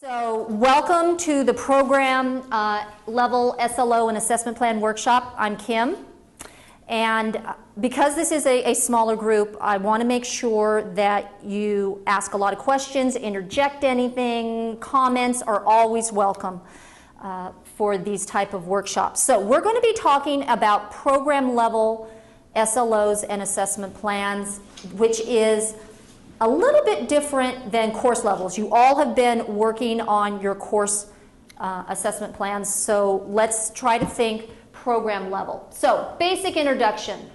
So welcome to the program level SLO and assessment plan workshop. I'm Kim, and because this is a smaller group, I want to make sure that you ask a lot of questions, interject anything. Comments are always welcome for these type of workshops. So we're going to be talking about program level SLOs and assessment plans, which is a little bit different than course levels. You all have been working on your course assessment plans, so let's try to think program level. So, basic introduction.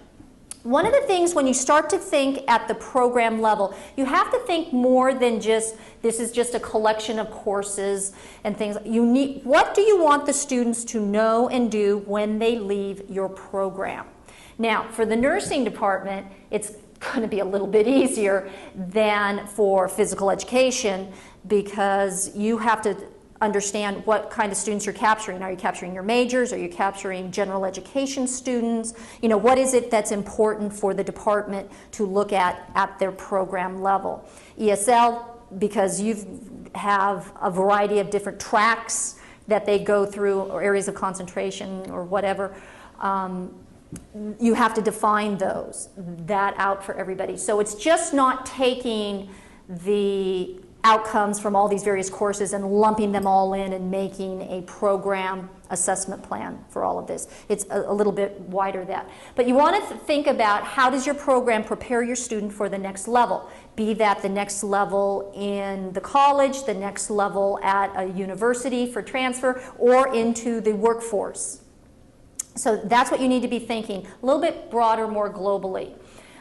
One of the things when you start to think at the program level, you have to think more than just, this is just a collection of courses and things. What do you want the students to know and do when they leave your program? Now, for the nursing department, it's going to be a little bit easier than for physical education because you have to understand what kind of students you're capturing. Are you capturing your majors? Are you capturing general education students? You know, what is it that's important for the department to look at their program level? ESL, because you have a variety of different tracks that they go through or areas of concentration or whatever. You have to define that out for everybody. So it's just not taking the outcomes from all these various courses and lumping them all in and making a program assessment plan for all of this. It's a little bit wider than that. But you want to think about how does your program prepare your student for the next level, be that the next level in the college, the next level at a university for transfer, or into the workforce. So that's what you need to be thinking, a little bit broader, more globally.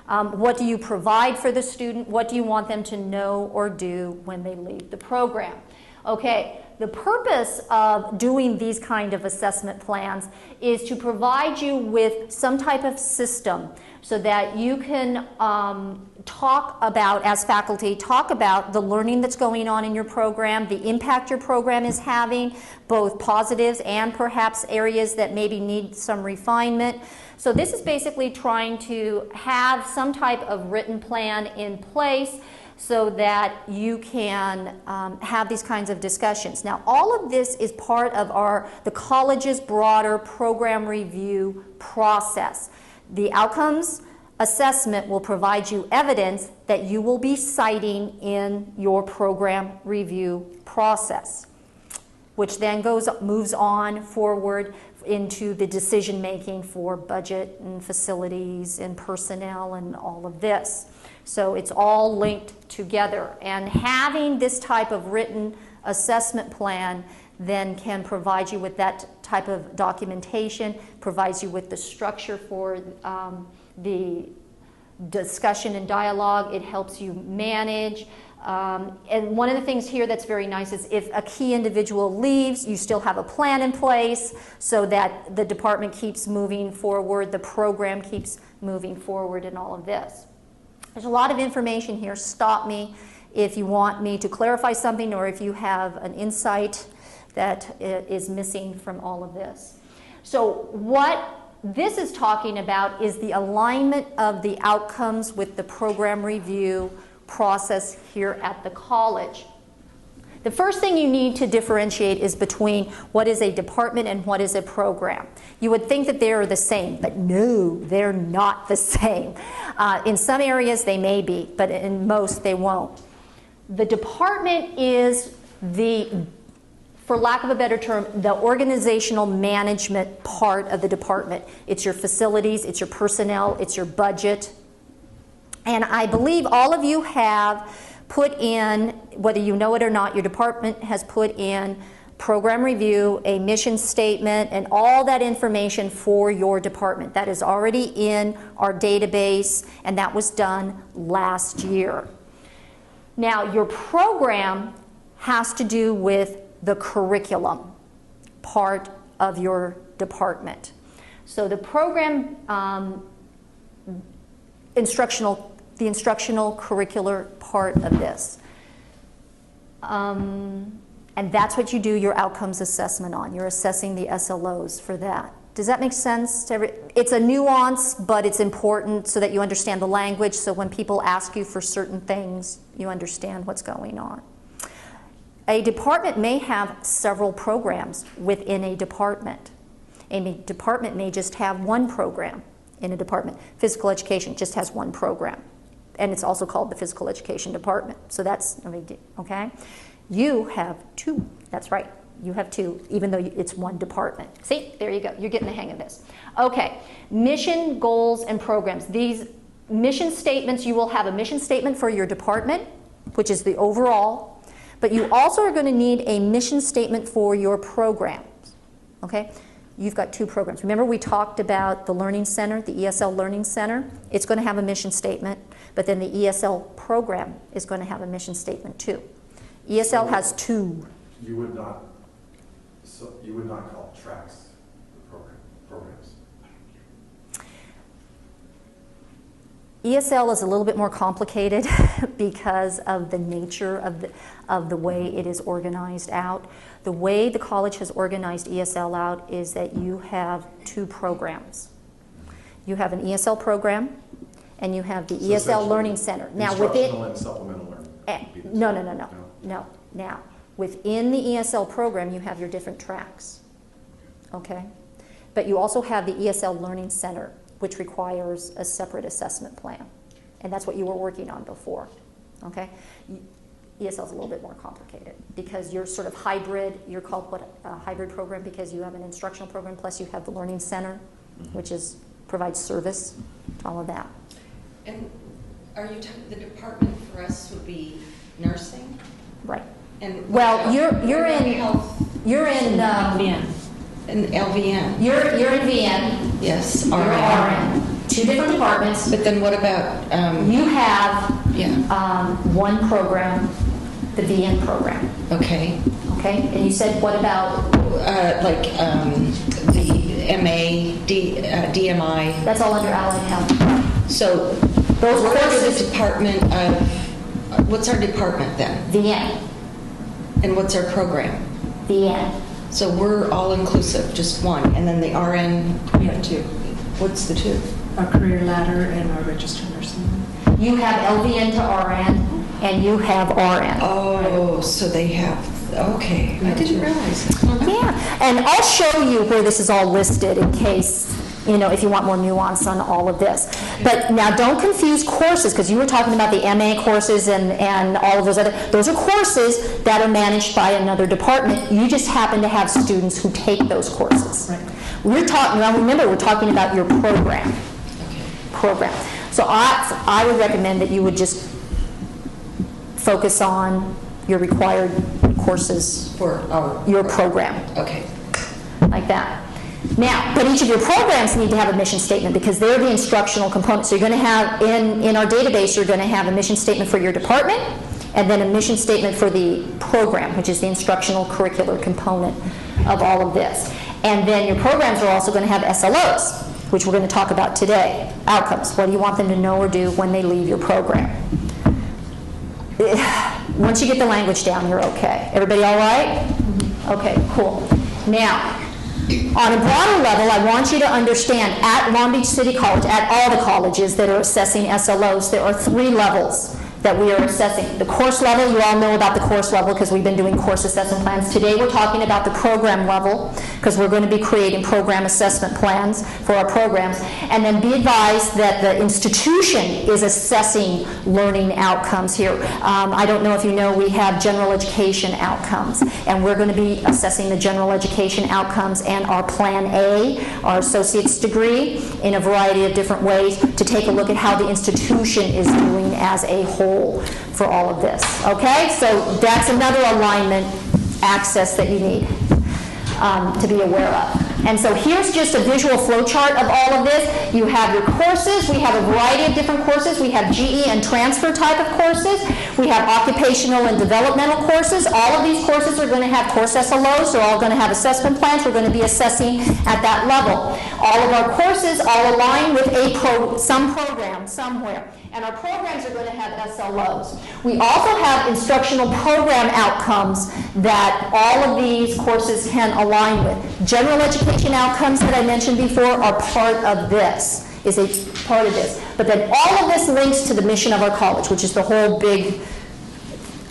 What do you provide for the student? What do you want them to know or do when they leave the program? Okay, the purpose of doing these kind of assessment plans is to provide you with some type of system so that you can talk about, as faculty, talk about the learning that's going on in your program, the impact your program is having, both positives and perhaps areas that maybe need some refinement. So this is basically trying to have some type of written plan in place so that you can have these kinds of discussions. Now, all of this is part of the college's broader program review process. The outcomes assessment will provide you evidence that you will be citing in your program review process, which then moves on forward into the decision making for budget and facilities and personnel and all of this. So it's all linked together, and having this type of written assessment plan then can provide you with that type of documentation, provides you with the structure for the discussion and dialogue. It helps you manage. And one of the things here that's very nice is if a key individual leaves, you still have a plan in place so that the department keeps moving forward, the program keeps moving forward, and all of this. There's a lot of information here. Stop me if you want me to clarify something or if you have an insight that is missing from all of this. So what this is talking about is the alignment of the outcomes with the program review process here at the college. The first thing you need to differentiate is between what is a department and what is a program. You would think that they are the same, but no, they're not the same. In some areas they may be, but in most they won't. The department is for lack of a better term, the organizational management part of the department. It's your facilities, it's your personnel, it's your budget. And I believe all of you have put in, whether you know it or not, your department has put in program review, a mission statement, and all that information for your department. That is already in our database, and that was done last year. Now, your program has to do with the curriculum part of your department. So the program the instructional curricular part of this. And that's what you do your outcomes assessment on. You're assessing the SLOs for that. Does that make sense? It's a nuance, but it's important so that you understand the language, so when people ask you for certain things, you understand what's going on. A department may have several programs within a department. A department may just have one program in a department. Physical education just has one program, and it's also called the physical education department. So that's, okay? You have two, that's right. You have two, even though it's one department. See, there you go. You're getting the hang of this. Okay, mission, goals, and programs. These mission statements, you will have a mission statement for your department, which is the overall, but you also are going to need a mission statement for your programs, okay? You've got two programs. Remember we talked about the Learning Center, the ESL Learning Center? It's going to have a mission statement, but then the ESL program is going to have a mission statement too. ESL has two. You would not call tracks the programs. ESL is a little bit more complicated because of the nature of the way it is organized out. The way the college has organized ESL out is that you have two programs. You have an ESL program, and you have the ESL Learning Center. Now, instructional and supplemental learning. No. Now, within the ESL program, you have your different tracks, okay? But you also have the ESL Learning Center, which requires a separate assessment plan. And that's what you were working on before, okay? ESL is a little bit more complicated because you're sort of hybrid. You're called what, a hybrid program, because you have an instructional program plus you have the Learning Center, which provides service to all of that. And are you talking, the department for us would be nursing? Right. And well, you're in health. You're in LVN. In LVN. You're in VN. Yes. You're RN. Two different departments. But then what about? You have one program, the VN program. Okay. Okay. And you said what about? The MA, DMI. That's all under Allied Health. So those are the department of. What's our department then? VN. And what's our program? VN. So we're all inclusive, just one, and then the RN. We have two. What's the two? Our career ladder and our registered nursing. You have LVN to RN, and you have RN. Oh, so they have, okay. I didn't realize that. Yeah, and I'll show you where this is all listed in case, if you want more nuance on all of this. But now don't confuse courses, because you were talking about the MA courses and all of those are courses that are managed by another department. You just happen to have students who take those courses. Right. Now remember, we're talking about your program. Okay. Program. So I would recommend that you would just focus on your required courses For our your program. Okay. Like that. Now, but each of your programs need to have a mission statement because they're the instructional components. So you're going to have, in our database, you're going to have a mission statement for your department and then a mission statement for the program, which is the instructional curricular component of all of this. And then your programs are also going to have SLOs, which we're going to talk about today. Outcomes. What do you want them to know or do when they leave your program? Once you get the language down, you're okay. Everybody all right? Okay, cool. Now, on a broader level, I want you to understand at Long Beach City College, at all the colleges that are assessing SLOs, there are 3 levels that we are assessing. The course level, you all know about the course level because we've been doing course assessment plans. Today we're talking about the program level because we're going to be creating program assessment plans for our programs. And then be advised that the institution is assessing learning outcomes here. I don't know if you know, we have general education outcomes, and we're going to be assessing the general education outcomes and our Plan A, our associate's degree, in a variety of different ways to take a look at how the institution is doing as a whole for all of this. Okay, so that's another alignment access that you need to be aware of. And so here's just a visual flow chart of all of this. You have your courses. We have a variety of different courses. We have GE and transfer type of courses. We have occupational and developmental courses. All of these courses are going to have course SLOs. They're all going to have assessment plans. We're going to be assessing at that level. All of our courses all align with some program somewhere. And our programs are going to have SLOs. We also have instructional program outcomes that all of these courses can align with. General education outcomes that I mentioned before are part of this, is a part of this. But then all of this links to the mission of our college, which is the whole big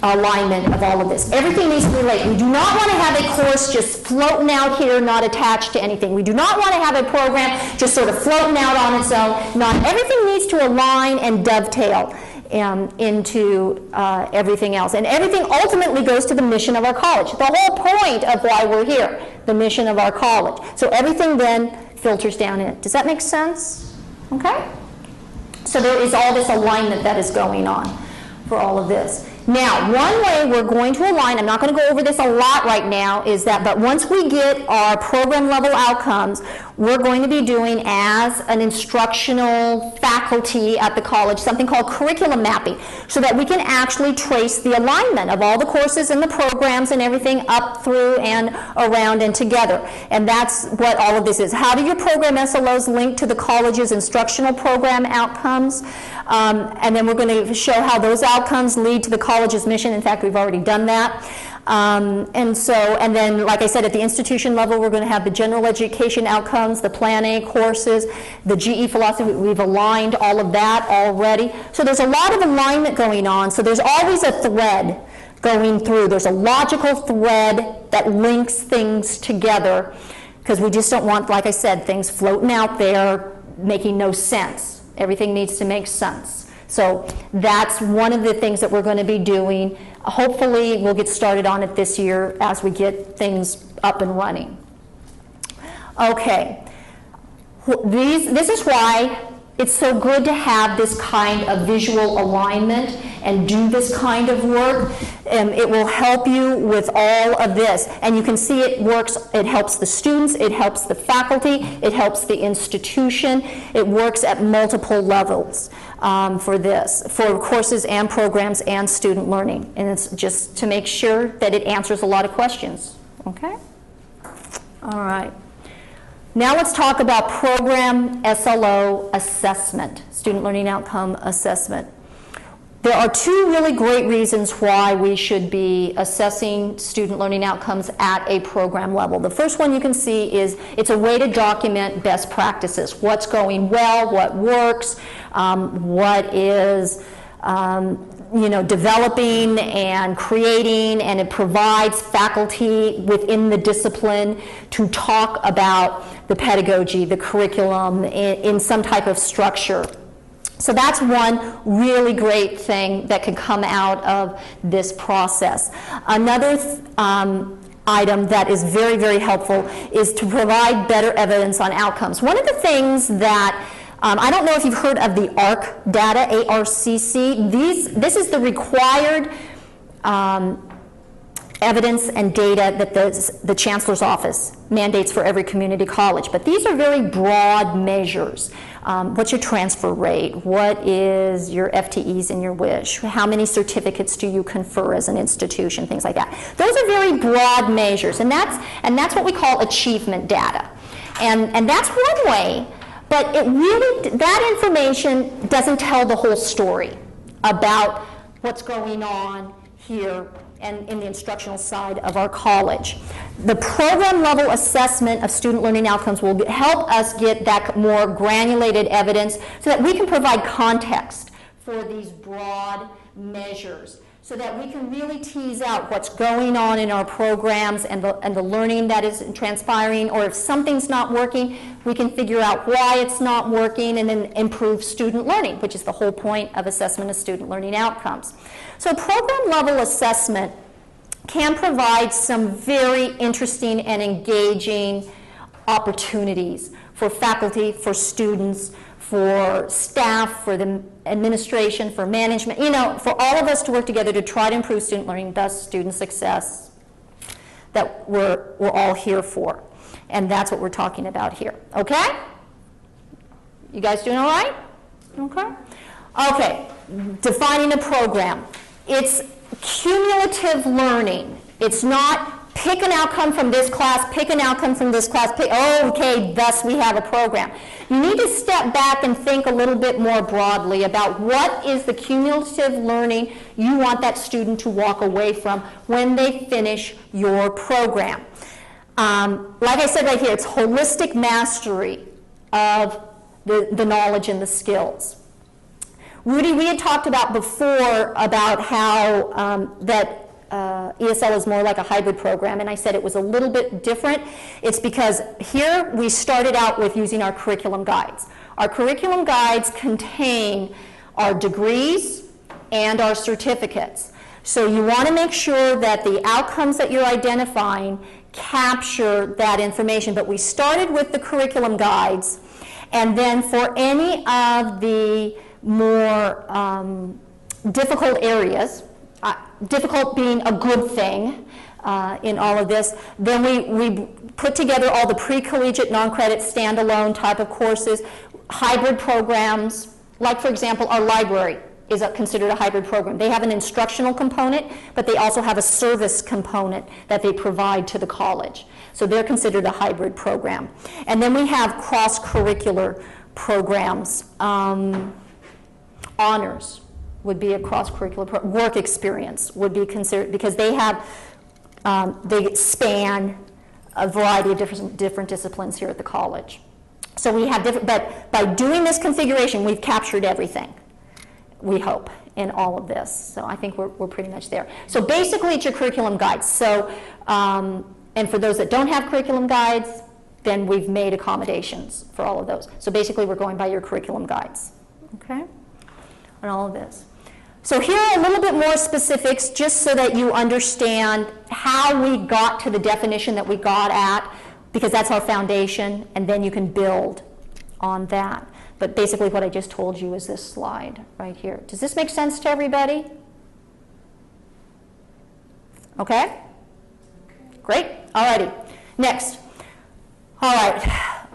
alignment of all of this. Everything needs to relate. We do not want to have a course just floating out here, not attached to anything. We do not want to have a program just sort of floating out on its own. Not everything needs to align and dovetail into everything else. And everything ultimately goes to the mission of our college. The whole point of why we're here, the mission of our college. So everything then filters down in. Does that make sense? Okay? So there is all this alignment that is going on for all of this. Now, one way we're going to align, I'm not going to go over this a lot right now, is that, but once we get our program level outcomes, we're going to be doing as an instructional faculty at the college something called curriculum mapping, so that we can actually trace the alignment of all the courses and the programs and everything up through and around and together. And that's what all of this is. How do your program SLOs link to the college's instructional program outcomes? And then we're going to show how those outcomes lead to the college's mission. In fact, we've already done that. And then, like I said, at the institution level, we're going to have the general education outcomes, the Plan A courses, the GE philosophy. We've aligned all of that already. So there's a lot of alignment going on. So there's always a thread going through. There's a logical thread that links things together, because we just don't want, like I said, things floating out there making no sense. Everything needs to make sense. So that's one of the things that we're going to be doing. Hopefully we'll get started on it this year as we get things up and running. Okay, this is why it's so good to have this kind of visual alignment and do this kind of work. It will help you with all of this. And you can see it works. It helps the students, it helps the faculty, it helps the institution. It works at multiple levels for this, for courses and programs and student learning. And it's just to make sure that it answers a lot of questions. Okay? All right. Now let's talk about program SLO assessment, student learning outcome assessment. There are two really great reasons why we should be assessing student learning outcomes at a program level. The first one you can see is it's a way to document best practices. What's going well, what works, what is developing and creating, and it provides faculty within the discipline to talk about the pedagogy, the curriculum in some type of structure. So that's one really great thing that can come out of this process. Another item that is very, very helpful is to provide better evidence on outcomes. One of the things that I don't know if you've heard of the ARC data, ARCC. This is the required evidence and data that the Chancellor's Office mandates for every community college. But these are very broad measures. What's your transfer rate? What is your FTEs and your WISH? How many certificates do you confer as an institution? Things like that. Those are very broad measures, and that's what we call achievement data. And that's one way. But it really, that information doesn't tell the whole story about what's going on here and in the instructional side of our college. The program level assessment of student learning outcomes will help us get that more granulated evidence so that we can provide context for these broad measures, so that we can really tease out what's going on in our programs and the learning that is transpiring, or if something's not working, we can figure out why it's not working and then improve student learning, which is the whole point of assessment of student learning outcomes. So program level assessment can provide some very interesting and engaging opportunities for faculty, for students, for staff, for the administration, for management, for all of us to work together to try to improve student learning, thus student success, that we're all here for. And that's what we're talking about here. Okay? You guys doing all right? Okay. Okay, defining a program. It's cumulative learning. It's not pick an outcome from this class, pick an outcome from this class, okay, thus we have a program. You need to step back and think a little bit more broadly about what is the cumulative learning you want that student to walk away from when they finish your program. Like I said right here, it's holistic mastery of the knowledge and the skills. Rudy, we had talked about before about how that ESL is more like a hybrid program, and I said it was a little bit different. It's because here we started out with using our curriculum guides. Our curriculum guides contain our degrees and our certificates. So you want to make sure that the outcomes that you're identifying capture that information. But we started with the curriculum guides, and then for any of the more difficult areas, difficult being a good thing in all of this, then we put together all the pre-collegiate, non-credit, standalone type of courses, hybrid programs, like for example our library is considered a hybrid program. They have an instructional component, but they also have a service component that they provide to the college. So they're considered a hybrid program. And then we have cross-curricular programs. Honors would be a cross-curricular work experience would be considered, because they have, they span a variety of different disciplines here at the college. So we have different, but by doing this configuration, we've captured everything, we hope, in all of this. So I think we're pretty much there. So basically it's your curriculum guides. So, and for those that don't have curriculum guides, then we've made accommodations for all of those. So basically we're going by your curriculum guides, okay, on all of this. So here are a little bit more specifics just so that you understand how we got to the definition that we got at, because that's our foundation, and then you can build on that. But basically what I just told you is this slide right here. Does this make sense to everybody? Okay? Great. All righty. Next. All right.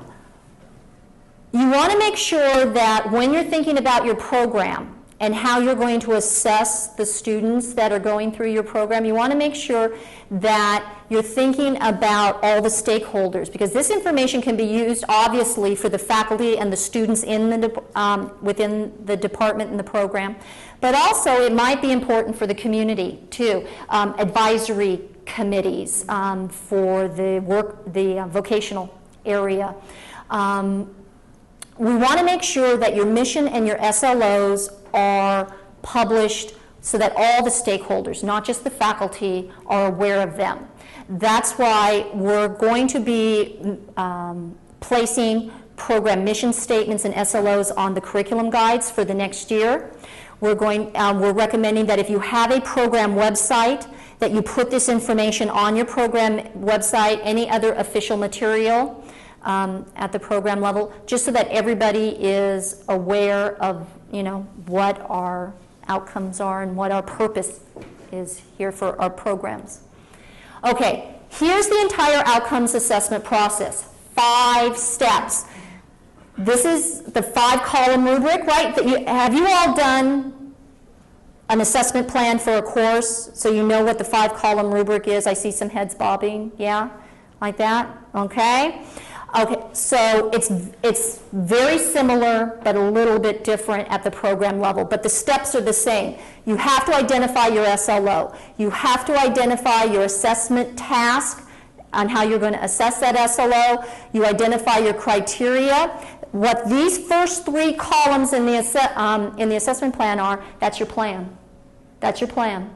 You want to make sure that when you're thinking about your program and how you're going to assess the students that are going through your program, you want to make sure that you're thinking about all the stakeholders, because this information can be used obviously for the faculty and the students in the, within the department and the program, but also it might be important for the community too. Advisory committees for the vocational area. We want to make sure that your mission and your SLOs are published so that all the stakeholders, not just the faculty, are aware of them. That's why we're going to be placing program mission statements and SLOs on the curriculum guides for the next year. We're recommending that if you have a program website, that you put this information on your program website, any other official material at the program level, just so that everybody is aware of, you know, what our outcomes are and what our purpose is here for our programs. Okay, here's the entire outcomes assessment process. 5 steps. This is the 5-column rubric, right? Have you all done an assessment plan for a course so you know what the 5-column rubric is? I see some heads bobbing. Yeah? Like that? Okay. Okay, so it's very similar but a little bit different at the program level, but the steps are the same. You have to identify your SLO. You have to identify your assessment task on how you're going to assess that SLO. You identify your criteria. What these first 3 columns in the assessment plan are, that's your plan. That's your plan.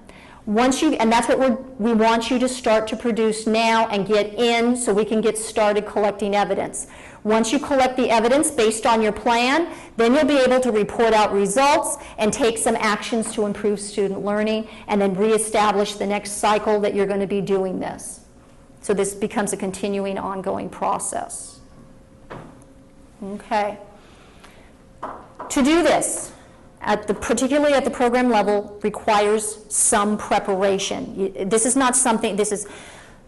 And that's what we want you to start to produce now and get in so we can get started collecting evidence. Once you collect the evidence based on your plan, then you'll be able to report out results and take some actions to improve student learning, and then reestablish the next cycle that you're going to be doing this. So this becomes a continuing, ongoing process. Okay. To do this, particularly at the program level, requires some preparation. This is not something, this is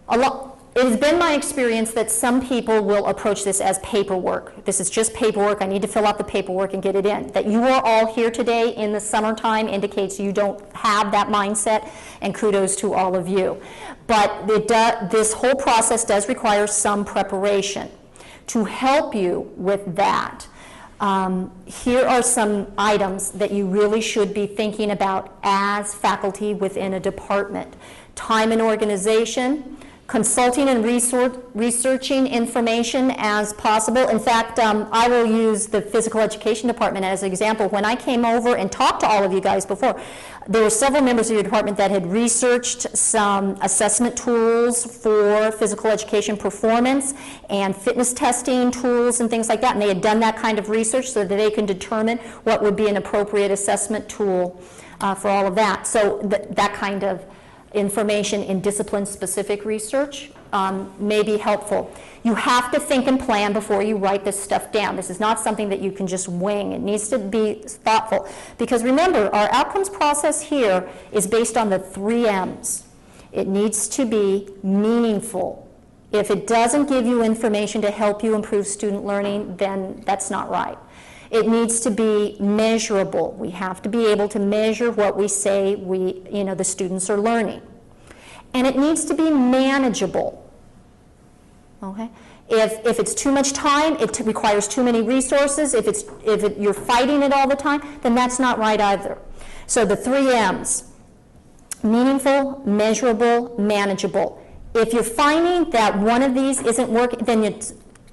a lot. It has been my experience that some people will approach this as paperwork. This is just paperwork. I need to fill out the paperwork and get it in. That you are all here today in the summertime indicates you don't have that mindset, and kudos to all of you. But this whole process does require some preparation. To help you with that, here are some items that you really should be thinking about as faculty within a department. Time and organization, consulting and researching information as possible. In fact, I will use the physical education department as an example. When I came over and talked to all of you guys before, there were several members of your department that had researched some assessment tools for physical education performance and fitness testing tools and things like that, and they had done that kind of research so that they can determine what would be an appropriate assessment tool for all of that. So that kind of information in discipline-specific research may be helpful. You have to think and plan before you write this stuff down. This is not something that you can just wing. It needs to be thoughtful. Because remember, our outcomes process here is based on the 3 M's. It needs to be meaningful. If it doesn't give you information to help you improve student learning, then that's not right. It needs to be measurable. We have to be able to measure what we say the students are learning. And it needs to be manageable. Okay? If it's too much time, it requires too many resources, if you're fighting it all the time, then that's not right either. So the 3 M's, meaningful, measurable, manageable. If you're finding that one of these isn't working, then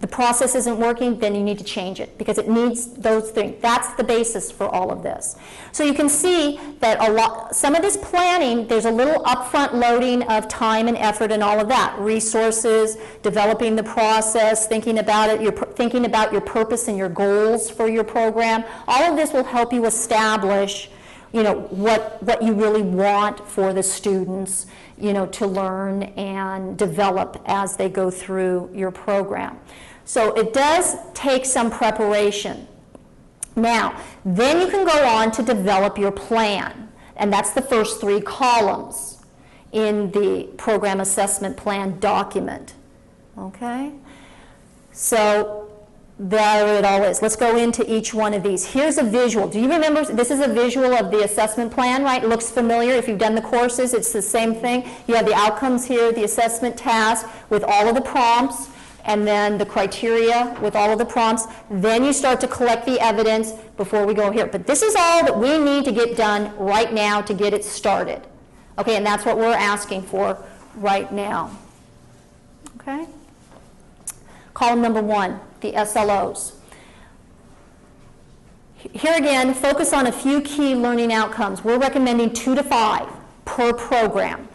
the process isn't working, then you need to change it because it needs those things. That's the basis for all of this. So you can see that some of this planning, there's a little upfront loading of time and effort and all of that. Resources, developing the process, thinking about it, you're thinking about your purpose and your goals for your program. All of this will help you establish what you really want for the students, to learn and develop as they go through your program. So it does take some preparation. Now, then you can go on to develop your plan, and that's the first 3 columns in the program assessment plan document. Okay? So there it all is. Let's go into each one of these. Here's a visual. Do you remember? This is a visual of the assessment plan, right? It looks familiar. If you've done the courses, it's the same thing. You have the outcomes here, the assessment task with all of the prompts, and then the criteria with all of the prompts. Then you start to collect the evidence before we go here. But this is all that we need to get done right now to get it started. Okay, and that's what we're asking for right now. Okay? Column number 1, the SLOs. Here again, focus on a few key learning outcomes. We're recommending 2 to 5 per program.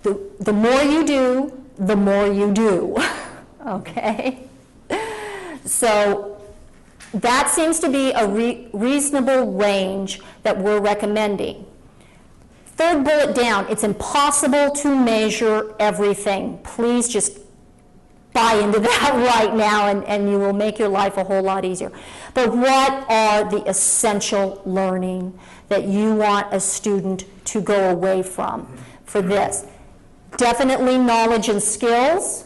The more you do, the more you do. Okay? So that seems to be a reasonable range that we're recommending. 3rd bullet down, it's impossible to measure everything. Please just buy into that right now and you will make your life a whole lot easier. But what are the essential learning that you want a student to go away from for this? Definitely knowledge and skills,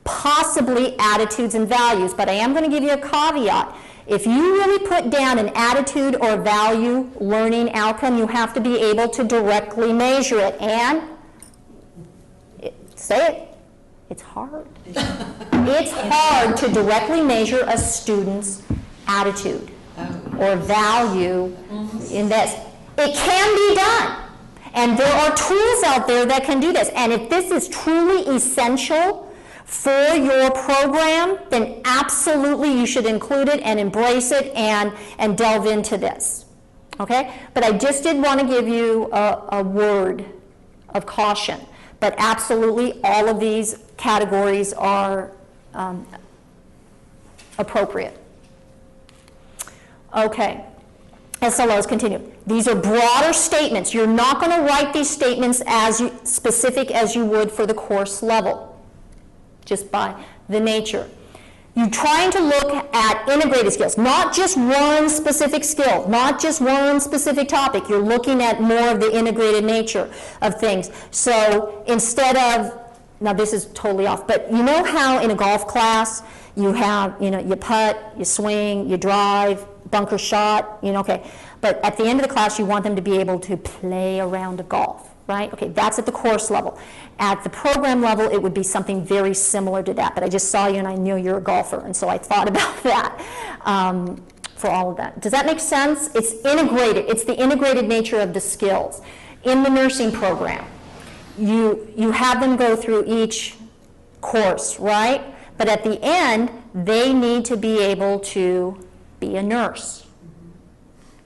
possibly attitudes and values, but I am going to give you a caveat. If you really put down an attitude or value learning outcome, you have to be able to directly measure it. And say it. It's hard. It's hard to directly measure a student's attitude or value in this. It can be done. And there are tools out there that can do this. And if this is truly essential for your program, then absolutely you should include it and embrace it and delve into this. Okay? But I just did want to give you a word of caution. But absolutely all of these categories are appropriate. Okay. SLOs continue. These are broader statements. You're not going to write these statements as specific as you would for the course level, just by the nature. You're trying to look at integrated skills, not just one specific skill, not just one specific topic. You're looking at more of the integrated nature of things. So instead of, now this is totally off, but you know how in a golf class you have, you putt, you swing, you drive, bunker shot, okay. But at the end of the class, you want them to be able to play a round of golf. Right? Okay, that's at the course level. At the program level, it would be something very similar to that, but I just saw you and I knew you're a golfer, and so I thought about that for all of that. Does that make sense? It's integrated. It's the integrated nature of the skills. In the nursing program, you have them go through each course, right? But at the end, they need to be able to be a nurse.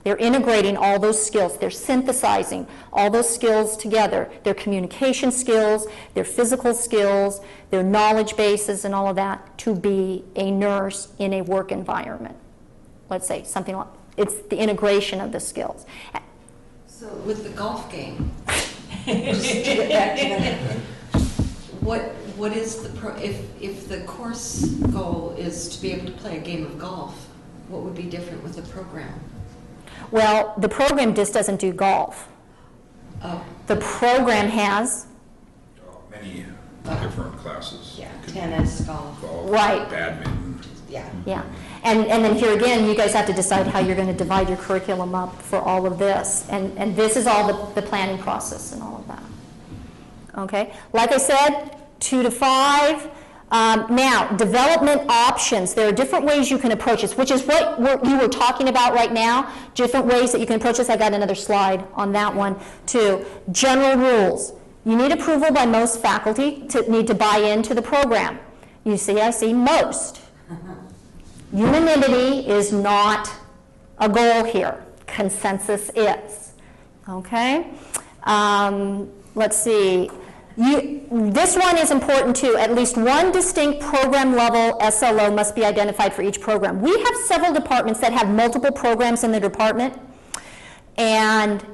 They're integrating all those skills. They're synthesizing all those skills together. Their communication skills, their physical skills, their knowledge bases and all of that to be a nurse in a work environment. Let's say something like, it's the integration of the skills. So with the golf game, just to get back to that, what is the, if the course goal is to be able to play a game of golf, what would be different with the program? Well, the program just doesn't do golf. Oh, The program has, Many different classes. yeah, tennis, golf, Golf, Right. badminton. yeah. yeah. And then here again, you guys have to decide how you're going to divide your curriculum up for all of this. And this is all the planning process and all of that. Okay? Like I said, 2 to 5. Now, development options. There are different ways you can approach this, which is what you were talking about right now, different ways that you can approach this. I got another slide on that one, too. General rules. You need approval by most faculty to need to buy into the program. You see, I see most. Unanimity is not a goal here. Consensus is. Okay? Let's see. This one is important too. At least one distinct program level SLO must be identified for each program. We have several departments that have multiple programs in their department, and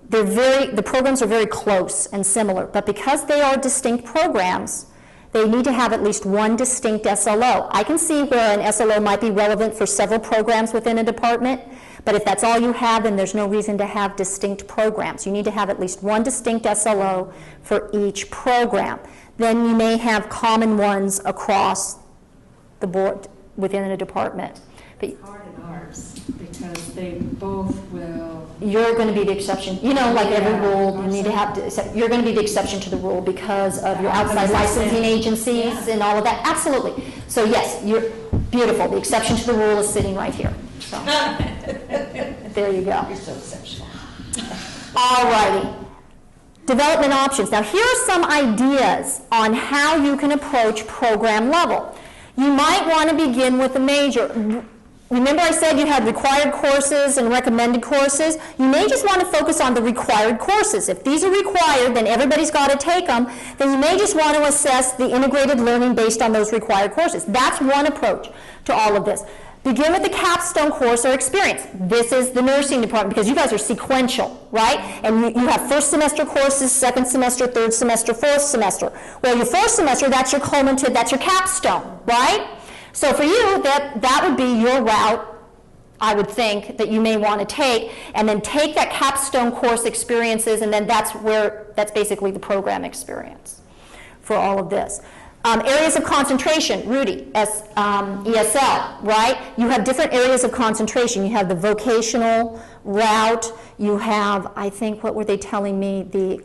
the programs are very close and similar. But because they are distinct programs, they need to have at least one distinct SLO. I can see where an SLO might be relevant for several programs within a department, but if that's all you have, then there's no reason to have distinct programs. You need to have at least one distinct SLO for each program. Then you may have common ones across the board within a department. But It's hard in ours because they both will. you're going to be the exception. You know, like every Yeah, rule, you need to have you're going to be the exception to the rule because of your outside licensing agencies and all of that. Absolutely. So yes, you're beautiful. The exception to the rule is sitting right here. So there you go. You're so exceptional. All righty. Development options. Now here are some ideas on how you can approach program level. You might want to begin with a major. Remember I said you had required courses and recommended courses? You may just want to focus on the required courses. If these are required, then everybody's got to take them. Then you may just want to assess the integrated learning based on those required courses. That's one approach to all of this. Begin with the capstone course or experience. This is the nursing department because you guys are sequential, right? And you have first semester courses, second semester, third semester, fourth semester. Well, your fourth semester, that's your culminative, that's your capstone, right? So for you, that would be your route, I would think, that you may want to take, and then take that capstone course experiences, and then that's basically the program experience for all of this. Areas of concentration, Rudy, ESL, right? You have different areas of concentration. You have the vocational route. You have, I think, what were they telling me? The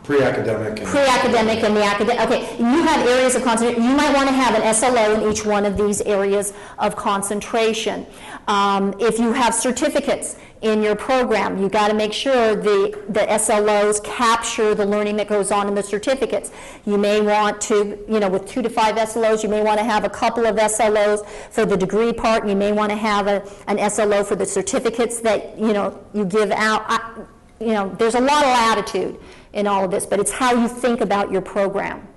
Pre-academic. pre-academic and the academic. Okay, you have areas of concentration. You might want to have an SLO in each one of these areas of concentration. If you have certificates in your program, you got to make sure the SLOs capture the learning that goes on in the certificates. You may want to, with 2 to 5 SLOs, you may want to have a couple of SLOs for the degree part. You may want to have an SLO for the certificates that, you give out. There's a lot of latitude in all of this, but it's how you think about your program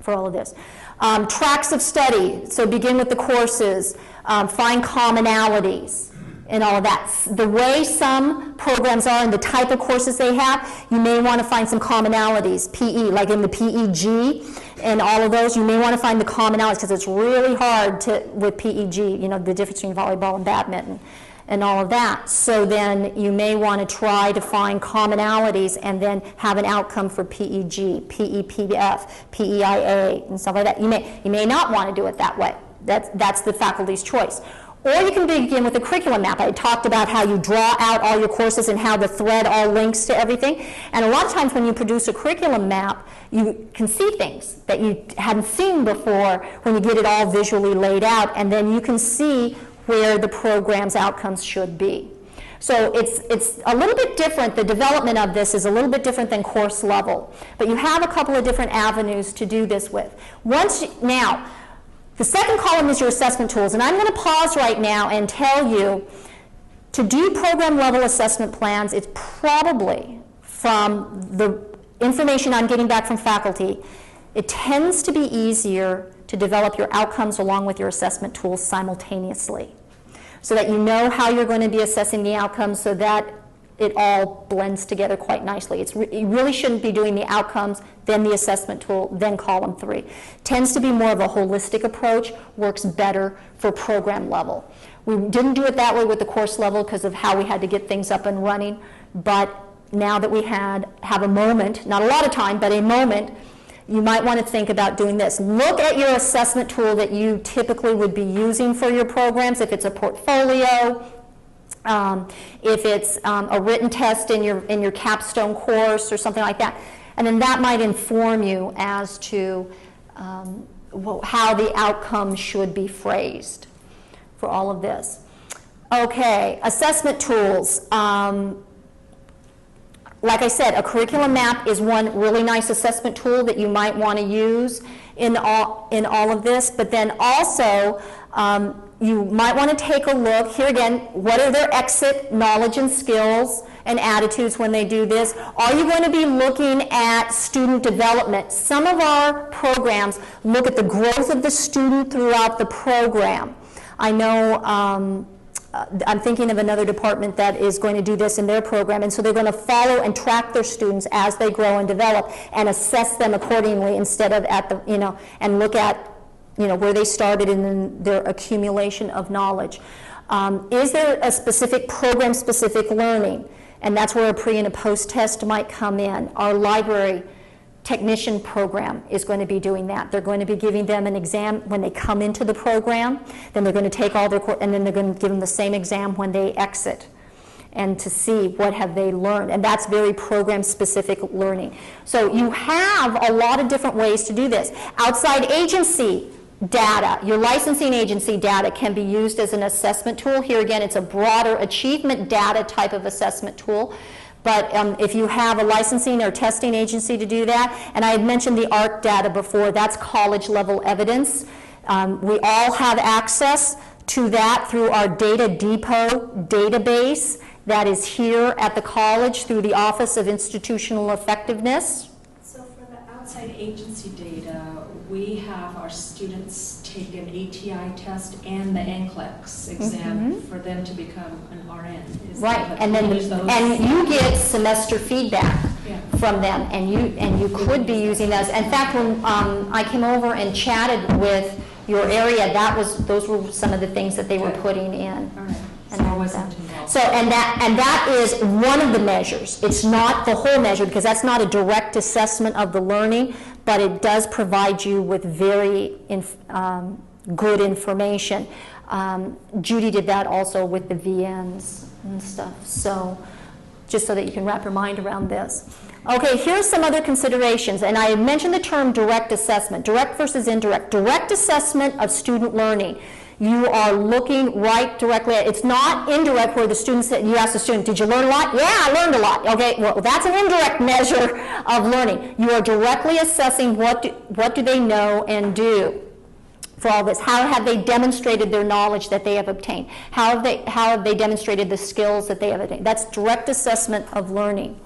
for all of this. Tracks of study, so begin with the courses, find commonalities and all of that. The way some programs are and the type of courses they have, you may want to find some commonalities. PE, like in the PEG and all of those, you may want to find the commonalities because it's really hard with PEG, the difference between volleyball and badminton and all of that. So then you may want to try to find commonalities and then have an outcome for PEG, PEPF, PEIA, and stuff like that. You may not want to do it that way. That's the faculty's choice. Or you can begin with a curriculum map. I talked about how you draw out all your courses and how the thread all links to everything. And a lot of times when you produce a curriculum map, you can see things that you hadn't seen before when you get it all visually laid out, and then you can see where the program's outcomes should be. So it's a little bit different. The development of this is a little bit different than course level. But you have a couple of different avenues to do this with. Now, the second column is your assessment tools. And I'm going to pause right now and tell you, to do program level assessment plans, it's probably, from the information I'm getting back from faculty, it tends to be easier to develop your outcomes along with your assessment tools simultaneously, so that you know how you're going to be assessing the outcomes, so that it all blends together quite nicely. You really shouldn't be doing the outcomes, then the assessment tool, then column 3. Tends to be more of a holistic approach, works better for program level. We didn't do it that way with the course level because of how we had to get things up and running, but now that we have a moment, not a lot of time, but a moment, you might want to think about doing this. Look at your assessment tool that you typically would be using for your programs, if it's a portfolio, if it's a written test in your capstone course or something like that. And then that might inform you as to how the outcome should be phrased for all of this. Okay, assessment tools. Like I said, a curriculum map is one really nice assessment tool that you might want to use in all of this. But then also, you might want to take a look, here again, what are their exit knowledge and skills and attitudes when they do this? Are you going to be looking at student development? Some of our programs look at the growth of the student throughout the program. I know I'm thinking of another department that is going to do this in their program, and so they're going to follow and track their students as they grow and develop and assess them accordingly, instead of at the, and look at, where they started and then their accumulation of knowledge. Is there a specific program-specific learning? And that's where a pre and a post test might come in. Our library technician program is going to be doing that. They're going to be giving them an exam when they come into the program, then they're going to take all their and then they're going to give them the same exam when they exit, and to see what have they learned. And that's very program-specific learning. So you have a lot of different ways to do this. Outside agency data, your licensing agency data can be used as an assessment tool. Here again, it's a broader achievement data type of assessment tool. But if you have a licensing or testing agency to do that, and I had mentioned the ARC data before, that's college level evidence. We all have access to that through our Data Depot database that is here at the college through the Office of Institutional Effectiveness. So for the outside agency data, we have our students take an ATI test and the NCLEX exam for them to become an RN. Right, and then you get semester feedback from them, and you could be using those. In fact, when I came over and chatted with your area, those were some of the things that they were putting in. All right. And all of that. So, and that is one of the measures. It's not the whole measure, because that's not a direct assessment of the learning, but it does provide you with very good information. Judy did that also with the VNs and stuff. So, just so that you can wrap your mind around this. Okay, here's some other considerations, and I mentioned the term direct assessment, direct versus indirect. Direct assessment of student learning. You are looking right directly at, it's not indirect where the student said, you ask the student, did you learn a lot? Yeah, I learned a lot. Okay, well, that's an indirect measure of learning. You are directly assessing what do they know and do for all this. How have they demonstrated their knowledge that they have obtained? How have they demonstrated the skills that they have obtained? That's direct assessment of learning.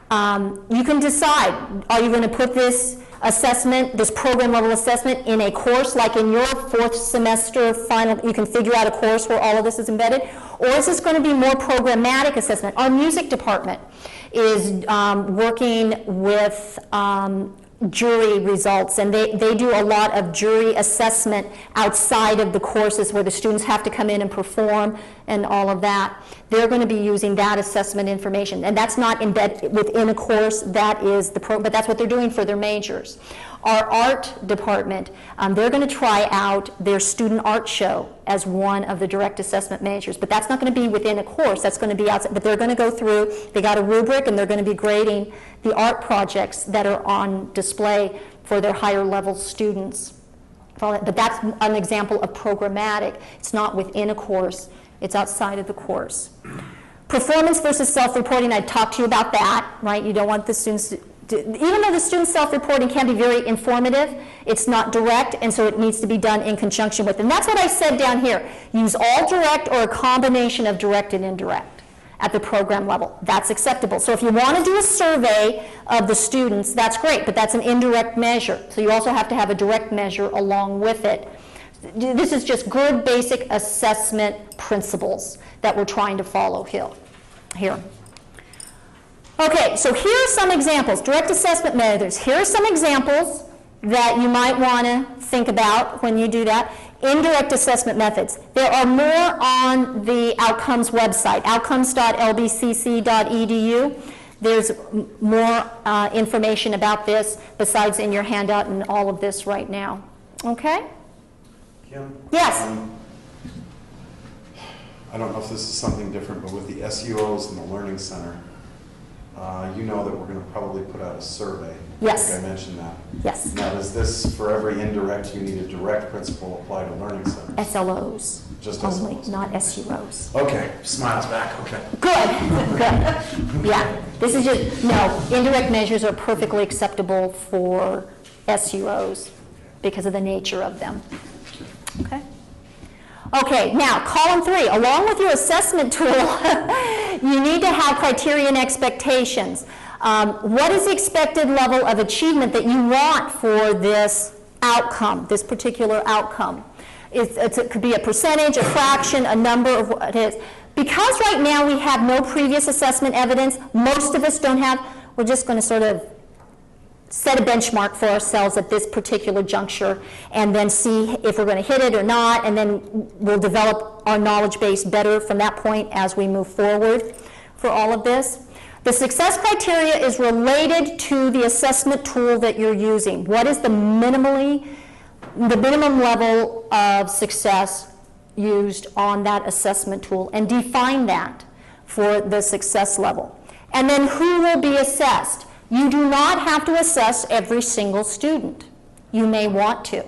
You can decide, are you going to put this assessment, this program level assessment, in a course like in your 4th semester final, you can figure out a course where all of this is embedded, or is this going to be more programmatic assessment? Our music department is working with jury results, and they do a lot of jury assessment outside of the courses where the students have to come in and perform and all of that. They're going to be using that assessment information, and that's not embedded within a course, that is the but that's what they're doing for their majors. Our art department, they're going to try out their student art show as one of the direct assessment majors, but that's not going to be within a course, that's going to be outside, but they're going to go through, they got a rubric, and they're going to be grading the art projects that are on display for their higher level students. But that's an example of programmatic. It's not within a course, it's outside of the course. Performance versus self-reporting, I talked to you about that, right? You don't want the students to, even though the student self-reporting can be very informative, it's not direct, and so it needs to be done in conjunction with. And that's what I said down here. Use all direct or a combination of direct and indirect at the program level. That's acceptable. So if you want to do a survey of the students, that's great, but that's an indirect measure. So you also have to have a direct measure along with it. This is just good basic assessment principles that we're trying to follow here. Okay, so here are some examples, direct assessment methods. Here are some examples that you might want to think about when you do that. Indirect assessment methods. There are more on the Outcomes website, outcomes.lbcc.edu. There's more information about this besides in your handout and all of this right now. Okay? Kim? Yes? I don't know if this is something different, but with the SUOs and the Learning Center, you know that we're going to probably put out a survey. Yes. I think I mentioned that. Yes. Now, is this for every indirect, you need a direct principal apply to Learning Center? SLOs. Just only, SLOs. not SUOs. Okay, smiles back, okay. Good, good. Yeah, this is just, no, indirect measures are perfectly acceptable for SUOs because of the nature of them. Okay? Okay, now, column 3, along with your assessment tool, you need to have criteria and expectations. What is the expected level of achievement that you want for this outcome, this particular outcome? It could be a percentage, a fraction, a number of what it is. Because right now we have no previous assessment evidence, most of us don't have, we're just going to sort of set a benchmark for ourselves at this particular juncture and then see if we're going to hit it or not, and then we'll develop our knowledge base better from that point as we move forward for all of this. The success criteria is related to the assessment tool that you're using. What is the minimum level of success used on that assessment tool, and define that for the success level. And then who will be assessed? You do not have to assess every single student. You may want to.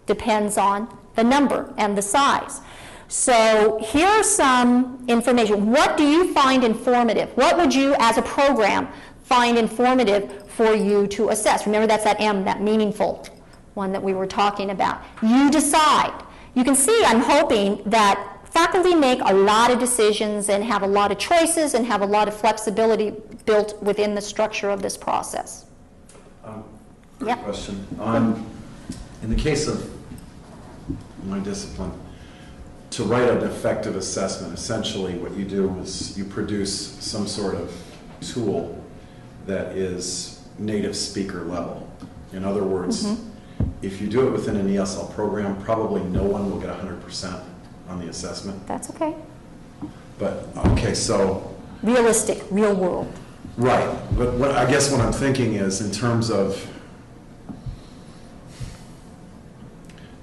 Depends on the number and the size. So here are some information. What do you find informative? What would you, as a program, find informative for you to assess? Remember, that's that M, that meaningful one that we were talking about. You decide. You can see, I'm hoping, that faculty make a lot of decisions and have a lot of choices and have a lot of flexibility built within the structure of this process. Quick Yep. question. In the case of my discipline, to write an effective assessment, essentially what you do is you produce some sort of tool that is native speaker level. In other words, if you do it within an ESL program, probably no one will get 100% on the assessment. That's okay. But, okay, so, Realistic, real world. right. But what, I guess what I'm thinking is in terms of,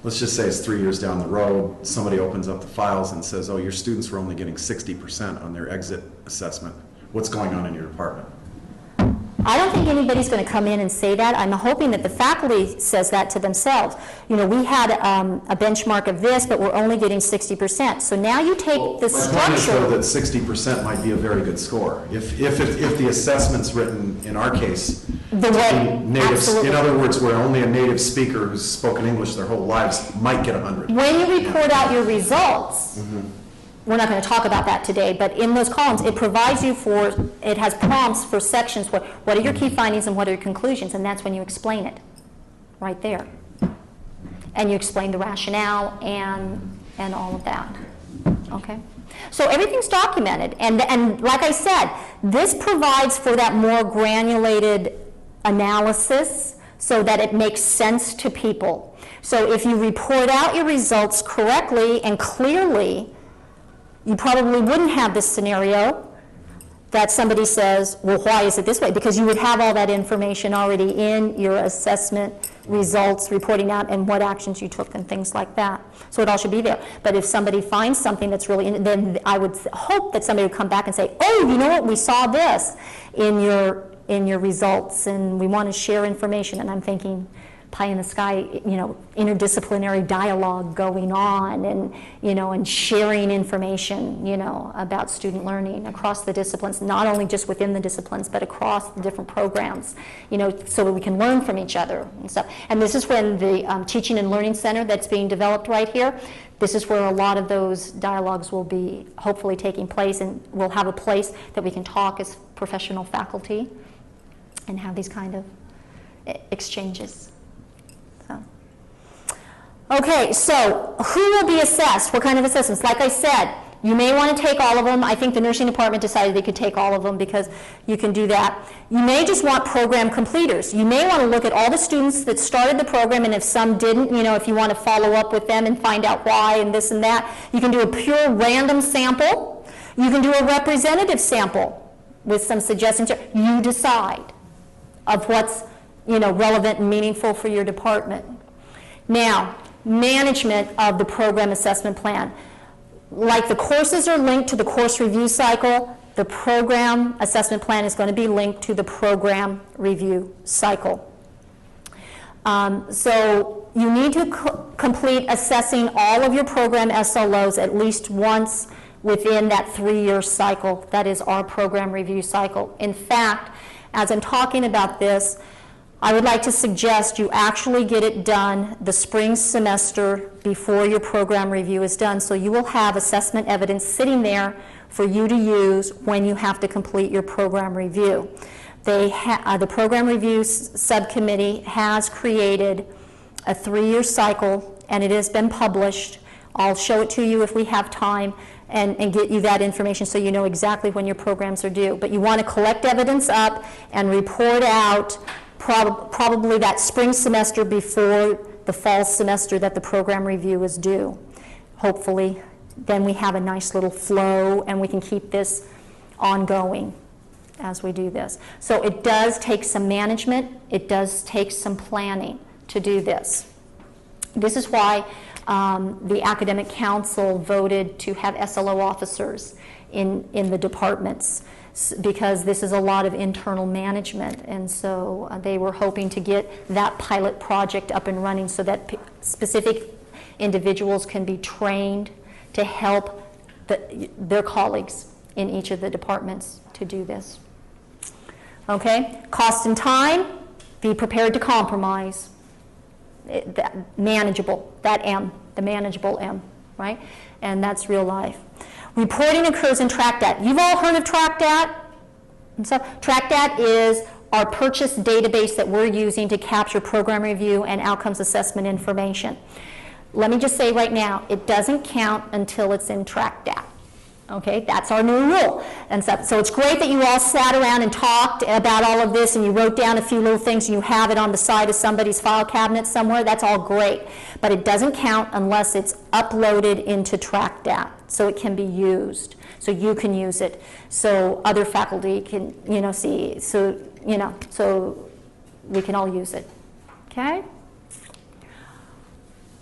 let's just say it's 3 years down the road, somebody opens up the files and says, oh, your students were only getting 60% on their exit assessment. What's going on in your department? I don't think anybody's going to come in and say that. I'm hoping that the faculty says that to themselves. You know, we had a benchmark of this, but we're only getting 60%. So now you take the My point is, though, structure. that 60% might be a very good score. If the assessment's written, in our case, The to way- be native, absolutely. in other words, where only a native speaker who's spoken English their whole lives might get 100. When you report out your results, we're not going to talk about that today, but in those columns, it provides you it has prompts for sections. What are your key findings and what are your conclusions? And that's when you explain it, right there. And you explain the rationale and all of that. Okay? So everything's documented. And like I said, this provides for that more granulated analysis so that it makes sense to people. So if you report out your results correctly and clearly, you probably wouldn't have this scenario that somebody says, well, why is it this way? Because you would have all that information already in your assessment results, reporting out, and what actions you took and things like that. So it all should be there. But if somebody finds something that's really, then I would hope that somebody would come back and say, oh, you know what, we saw this in your results, and we want to share information. And I'm thinking, pie in the sky, interdisciplinary dialogue going on, and and sharing information, about student learning across the disciplines, not only just within the disciplines, but across the different programs, so that we can learn from each other and stuff. And this is when the Teaching and Learning Center that's being developed right here, this is where a lot of those dialogues will be hopefully taking place, and we'll have a place that we can talk as professional faculty and have these kind of exchanges. Okay, so who will be assessed? What kind of assessments? Like I said, you may want to take all of them. I think the nursing department decided they could take all of them because you can do that. You may just want program completers. You may want to look at all the students that started the program, and if some didn't, if you want to follow up with them and find out why and this and that. You can do a pure random sample. You can do a representative sample with some suggestions. You decide of what's relevant and meaningful for your department. Now, management of the program assessment plan. Like the courses are linked to the course review cycle, the program assessment plan is going to be linked to the program review cycle. So you need to complete assessing all of your program SLOs at least once within that 3-year cycle. That is our program review cycle. In fact, as I'm talking about this, I would like to suggest you actually get it done the spring semester before your program review is done, so you will have assessment evidence sitting there for you to use when you have to complete your program review. The program review subcommittee has created a 3-year cycle, and it has been published. I'll show it to you if we have time and get you that information so you know exactly when your programs are due. But you want to collect evidence up and report out probably that spring semester before the fall semester that the program review is due. Hopefully, then we have a nice little flow and we can keep this ongoing as we do this. So it does take some management, it does take some planning to do this. This is why the academic council voted to have SLO officers in the departments, because this is a lot of internal management, and so they were hoping to get that pilot project up and running so that specific individuals can be trained to help their colleagues in each of the departments to do this. Okay, cost and time, be prepared to compromise. Manageable, that M, the manageable M, right? And that's real life. Reporting occurs in TRACDAT. You've all heard of TRACDAT? And so TRACDAT is our purchase database that we're using to capture program review and outcomes assessment information. Let me just say right now, it doesn't count until it's in TRACDAT. Okay, that's our new rule. And so it's great that you all sat around and talked about all of this and you wrote down a few little things and you have it on the side of somebody's file cabinet somewhere. That's all great. But it doesn't count unless it's uploaded into TRACDAT, so it can be used. So you can use it, so other faculty can, see, so, so we can all use it. Okay?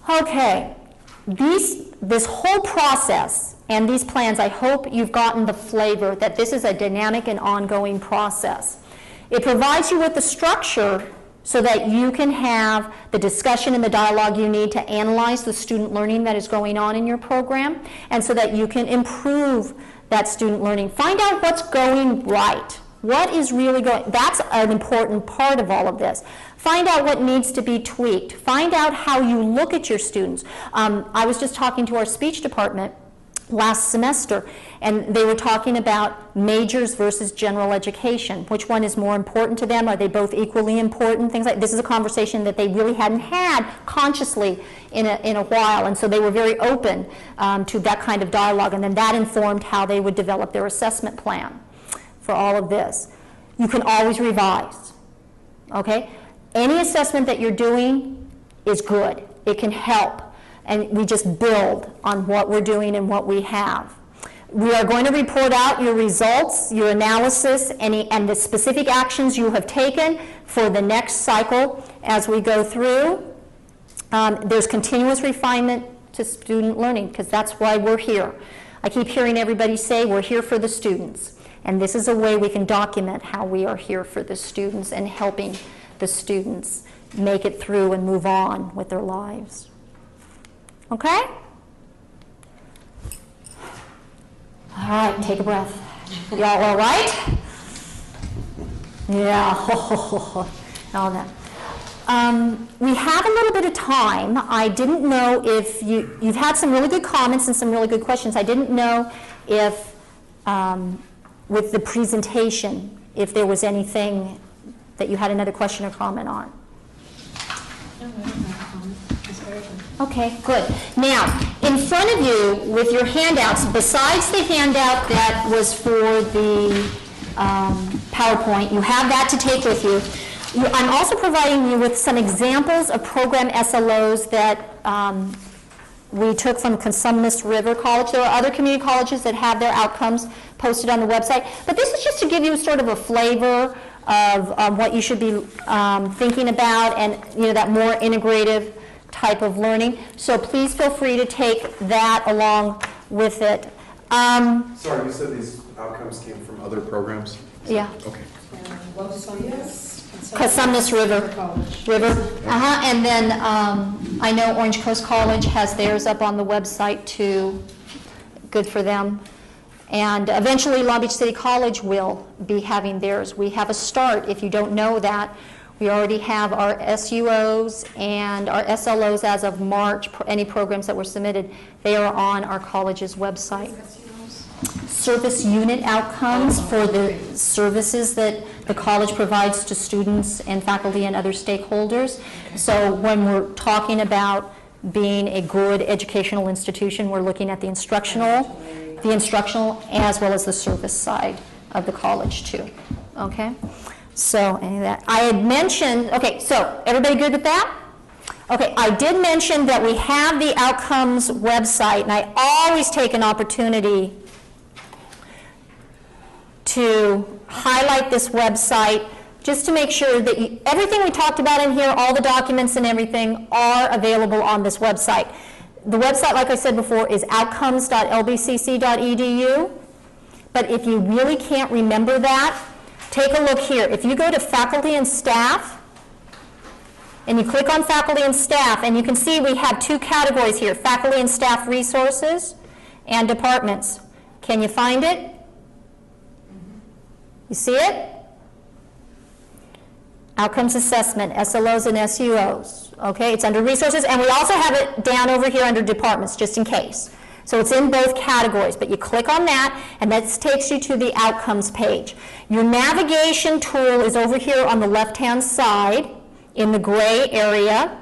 Okay. This whole process and these plans, I hope you've gotten the flavor that this is a dynamic and ongoing process. It provides you with the structure so that you can have the discussion and the dialogue you need to analyze the student learning that is going on in your program, and so that you can improve that student learning. Find out what's going right. What is really going, that's an important part of all of this. Find out what needs to be tweaked. Find out how you look at your students. I was just talking to our speech department last semester, and they were talking about majors versus general education. Which one is more important to them? Are they both equally important? Things like this is a conversation that they really hadn't had consciously in a while, and so they were very open to that kind of dialogue, and then that informed how they would develop their assessment plan for all of this. You can always revise, okay? Any assessment that you're doing is good. It can help. And we just build on what we're doing and what we have. We are going to report out your results, your analysis, and the specific actions you have taken for the next cycle as we go through. There's continuous refinement to student learning, because that's why we're here. I keep hearing everybody say we're here for the students. And this is a way we can document how we are here for the students and helping the students make it through and move on with their lives. Okay? All right, take a breath. Y'all all right? Yeah, all that. We have a little bit of time. I didn't know if you've had some really good comments and some really good questions. I didn't know if, with the presentation, if there was anything that you had another question or comment on. No, I don't have a comment. It's very good. Okay, good. Now, in front of you with your handouts, besides the handout that was for the PowerPoint, you have that to take with you. I'm also providing you with some examples of program SLOs that we took from Cosumnes River College. There are other community colleges that have their outcomes posted on the website, but this is just to give you sort of a flavor of what you should be thinking about, and that more integrative type of learning. So please feel free to take that along with it. Sorry, you said these outcomes came from other programs? Yeah. Okay. Cosumnes River. And then I know Orange Coast College has theirs up on the website too. Good for them. And eventually Long Beach City College will be having theirs. We have a start, if you don't know that. We already have our SUOs and our SLOs as of March, any programs that were submitted. They are on our college's website. Service unit outcomes for the services that the college provides to students and faculty and other stakeholders. So when we're talking about being a good educational institution, we're looking at the instructional as well as the service side of the college too. Okay? So any of that. I had mentioned, okay, so everybody good with that? Okay, I did mention that we have the outcomes website, and I always take an opportunity to highlight this website just to make sure that everything we talked about in here, all the documents and everything, are available on this website. The website, like I said before, is outcomes.lbcc.edu, but if you really can't remember that, take a look here. If you go to faculty and staff, and you click on faculty and staff, and you can see we have two categories here, faculty and staff resources and departments. Can you find it? You see it? Outcomes assessment, SLOs and SUOs. Okay, it's under resources, and we also have it down over here under departments, just in case. So it's in both categories, but you click on that, and that takes you to the outcomes page. Your navigation tool is over here on the left-hand side in the gray area.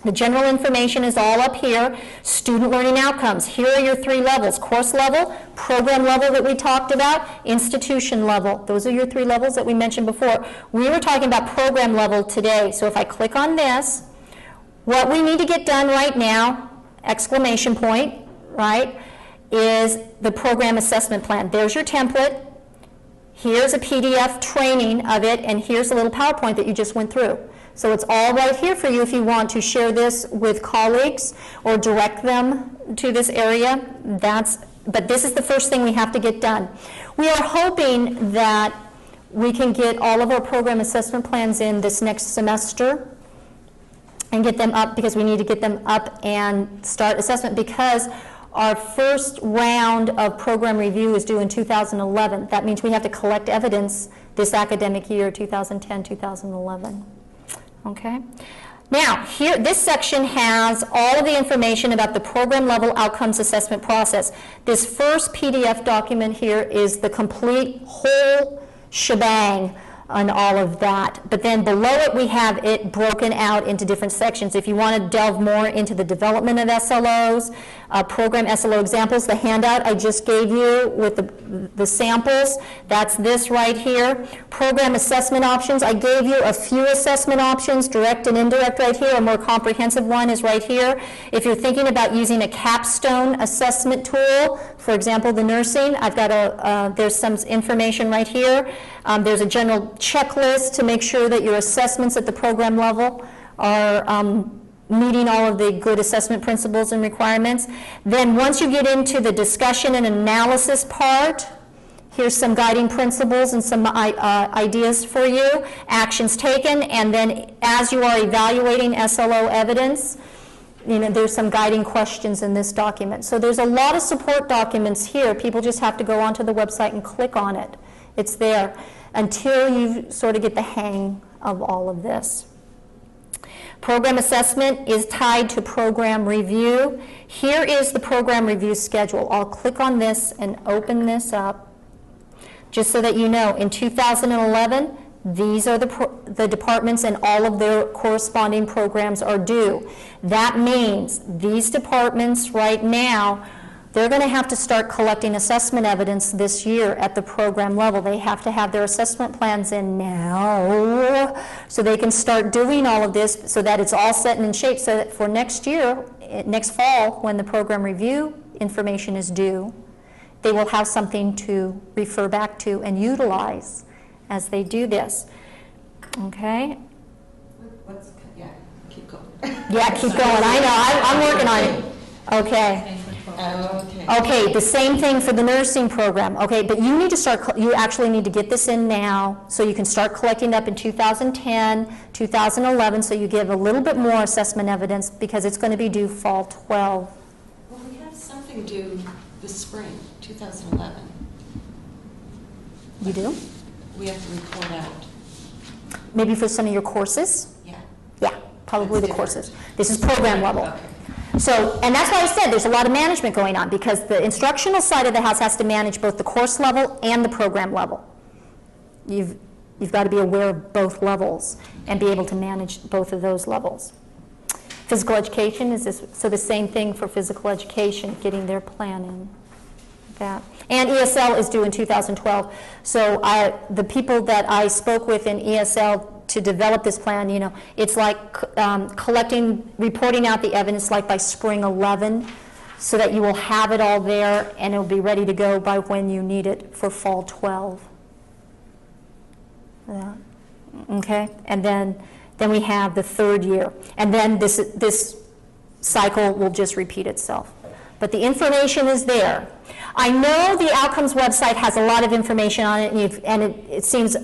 The general information is all up here. Student learning outcomes. Here are your three levels: course level, program level that we talked about, institution level. Those are your three levels that we mentioned before. We were talking about program level today. So if I click on this, what we need to get done right now, exclamation point, right, is the program assessment plan. There's your template. Here's a PDF training of it, and here's a little PowerPoint that you just went through. So it's all right here for you if you want to share this with colleagues or direct them to this area. But this is the first thing we have to get done. We are hoping that we can get all of our program assessment plans in this next semester and get them up, because we need to get them up and start assessment, because our first round of program review is due in 2011. That means we have to collect evidence this academic year, 2010-2011. Okay. Now, here, this section has all of the information about the program level outcomes assessment process. This first PDF document here is the complete whole shebang on all of that. But then below it, we have it broken out into different sections. If you want to delve more into the development of SLOs, program SLO examples, the handout I just gave you with the samples, that's this right here. Program assessment options, I gave you a few assessment options, direct and indirect right here. A more comprehensive one is right here. If you're thinking about using a capstone assessment tool, for example, the nursing, I've got there's some information right here. There's a general checklist to make sure that your assessments at the program level are meeting all of the good assessment principles and requirements. Then once you get into the discussion and analysis part, Here's some guiding principles and some ideas for you, actions taken, and then as you are evaluating SLO evidence, there's some guiding questions in this document. So there's a lot of support documents here. People just have to go onto the website and click on it. It's there until you sort of get the hang of all of this. Program assessment is tied to program review. Here is the program review schedule. I'll click on this and open this up just so that you know. In 2011, these are the departments and all of their corresponding programs are due. That means these departments right now, they're going to have to start collecting assessment evidence this year at the program level. They have to have their assessment plans in now so they can start doing all of this so that it's all set and in shape so that for next year, next fall, when the program review information is due, they will have something to refer back to and utilize as they do this. Okay? Yeah, keep going. Yeah, keep going. I know. I'm working on it. Okay. Okay. Okay, the same thing for the nursing program. Okay, but you need to start, you actually need to get this in now so you can start collecting up in 2010, 2011, so you give a little bit more assessment evidence because it's going to be due fall 12. Well, we have something due this spring, 2011. You do? We have to report out. Maybe for some of your courses? Yeah. Yeah, probably the That's courses. This is program level. Okay. So, and that's why I said there's a lot of management going on because the instructional side of the house has to manage both the course level and the program level. You've got to be aware of both levels and be able to manage both of those levels. Physical education is this, so the same thing for physical education, getting their plan in. That. And ESL is due in 2012. So the people that I spoke with in ESL to develop this plan, it's like collecting, reporting out the evidence like by spring 11 so that you will have it all there and it'll be ready to go by when you need it for fall 12. Yeah. Okay, and then we have the third year. And then this cycle will just repeat itself. But the information is there. I know the Outcomes website has a lot of information on it, and it seems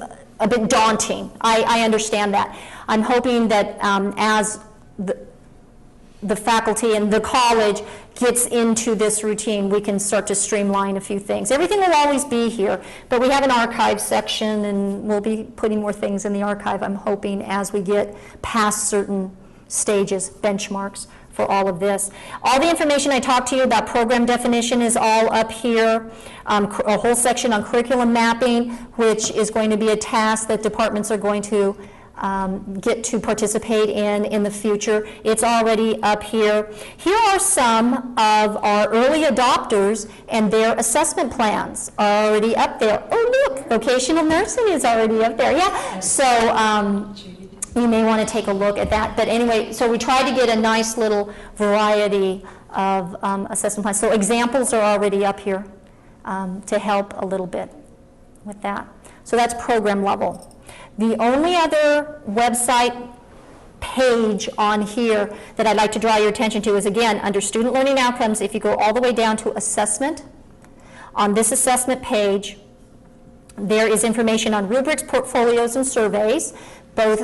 a bit daunting. I understand that. I'm hoping that as the faculty and the college gets into this routine, we can start to streamline a few things. Everything will always be here, but we have an archive section, and we'll be putting more things in the archive, I'm hoping, as we get past certain stages, benchmarks for all of this. All the information I talked to you about program definition is all up here. A whole section on curriculum mapping, which is going to be a task that departments are going to get to participate in the future. It's already up here. Here are some of our early adopters and their assessment plans are already up there. Oh, look, vocational nursing is already up there. Yeah, so you may want to take a look at that. But anyway, so we tried to get a nice little variety of assessment plans. So examples are already up here to help a little bit with that. So that's program level. The only other website page on here that I'd like to draw your attention to is, again, under student learning outcomes, if you go all the way down to assessment, on this assessment page, there is information on rubrics, portfolios, and surveys, both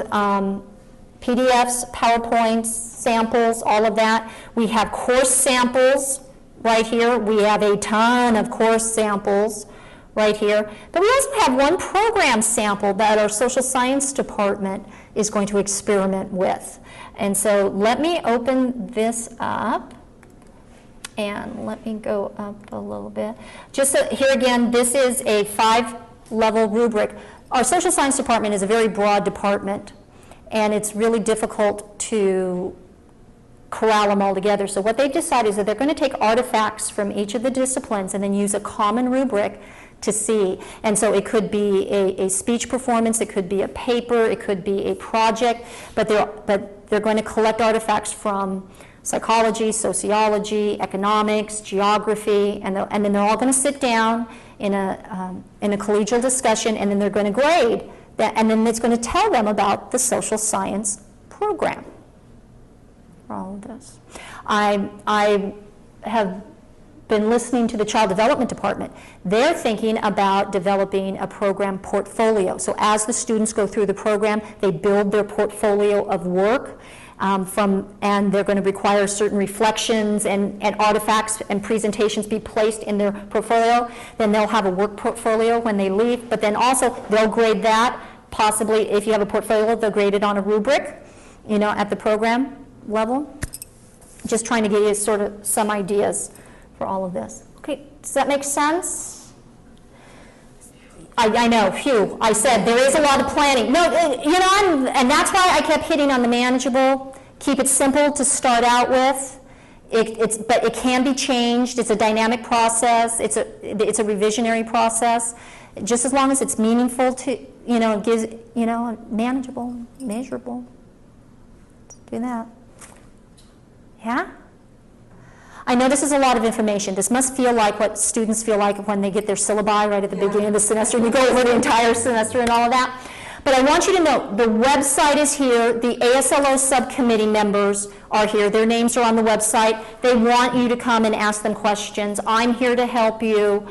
PDFs, PowerPoints, samples, all of that. We have course samples right here. We have a ton of course samples right here. But we also have one program sample that our social science department is going to experiment with. And so let me open this up. And let me go up a little bit. Just so, here again, this is a 5-level rubric. Our social science department is a very broad department, and it's really difficult to corral them all together. So what they've decided is that they're going to take artifacts from each of the disciplines and then use a common rubric to see. And so it could be a speech performance, it could be a paper, it could be a project, but they're going to collect artifacts from psychology, sociology, economics, geography, and then they're all going to sit down in a collegial discussion, and then they're going to grade that, and then it's going to tell them about the social science program for all of this. I have been listening to the Child Development Department. They're thinking about developing a program portfolio. So as the students go through the program, they build their portfolio of work, and they're going to require certain reflections and artifacts and presentations be placed in their portfolio. Then they'll have a work portfolio when they leave, but then also they'll grade that. Possibly, if you have a portfolio, they'll grade it on a rubric, at the program level. Just trying to give you sort of some ideas for all of this. Okay, does that make sense? I know, phew, I said there is a lot of planning. No, and that's why I kept hitting on the manageable. Keep it simple to start out with. But it can be changed. It's a dynamic process. It's a revisionary process. Just as long as it's meaningful to, it gives, manageable, measurable. Do that. Yeah? I know this is a lot of information. This must feel like what students feel like when they get their syllabi right at the beginning of the semester, and you go over the entire semester and all of that. But I want you to know, the website is here. The ASLO subcommittee members are here. Their names are on the website. They want you to come and ask them questions. I'm here to help you.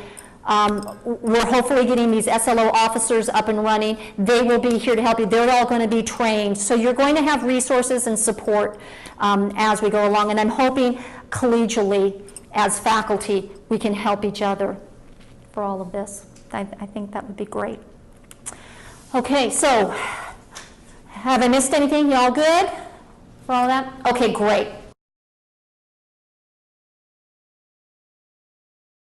We're hopefully getting these SLO officers up and running. They will be here to help you. They're all going to be trained. So you're going to have resources and support as we go along. And I'm hoping collegially, as faculty, we can help each other for all of this. I think that would be great. Okay, so have I missed anything? Y'all good for all that? Okay, great.